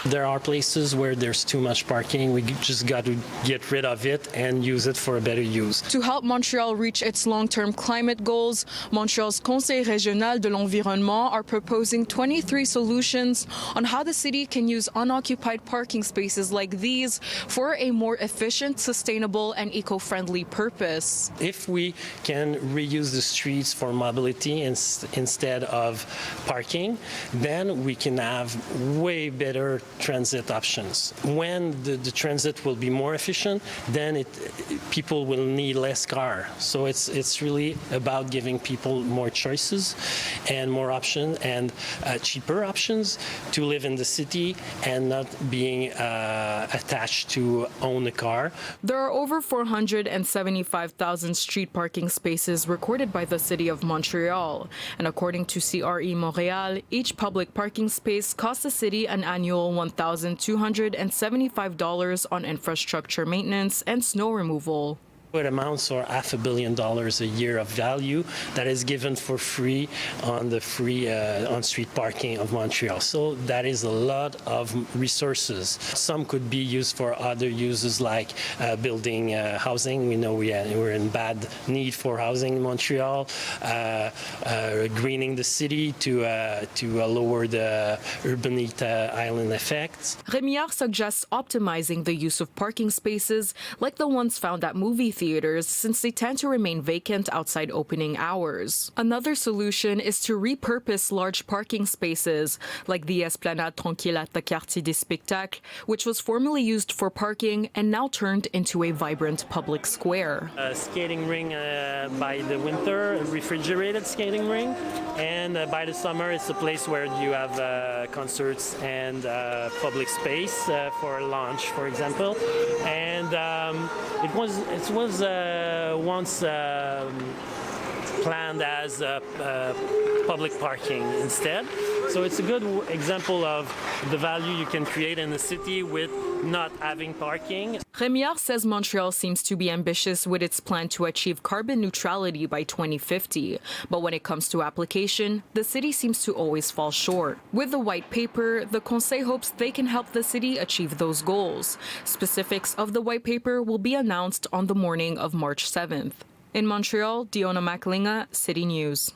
There are places where there's too much parking. We just got to get rid of it and use it for a better use. To help Montreal reach its long-term climate goals, Montreal's Conseil Régional de l'Environnement are proposing 23 solutions on how the city can use unoccupied parking spaces like these for a more efficient, sustainable, and eco-friendly purpose. If we can reuse the streets for mobility instead of parking, then we can have way better transit options. When the transit will be more efficient, then people will need less car. So it's really about giving people more choices and more options and cheaper options to live in the city and not being attached to own a car. There are over 475,000 street parking spaces recorded by the City of Montreal. And according to CRE-Montréal, each public parking space costs the city an annual $1,275 on infrastructure maintenance and snow removal. It amounts to $500 million a year of value that is given for free on the free on-street parking of Montreal. So that is a lot of resources. Some could be used for other uses like building housing. We know we're in bad need for housing in Montreal. Greening the city to lower the urban heat island effects. Rémillard suggests optimizing the use of parking spaces like the ones found at movie theaters, since they tend to remain vacant outside opening hours. Another solution is to repurpose large parking spaces, like the Esplanade Tranquille at the Quartier des Spectacles, which was formerly used for parking and now turned into a vibrant public square. A skating ring by the winter, a refrigerated skating ring, and by the summer it's a place where you have concerts and public space for lunch, for example. And it was once planned as public parking instead. So it's a good example of the value you can create in the city with not having parking. Rémillard says Montreal seems to be ambitious with its plan to achieve carbon neutrality by 2050. But when it comes to application, the city seems to always fall short. With the white paper, the Conseil hopes they can help the city achieve those goals. Specifics of the white paper will be announced on the morning of March 7th. In Montreal, Diona Macalinga, City News.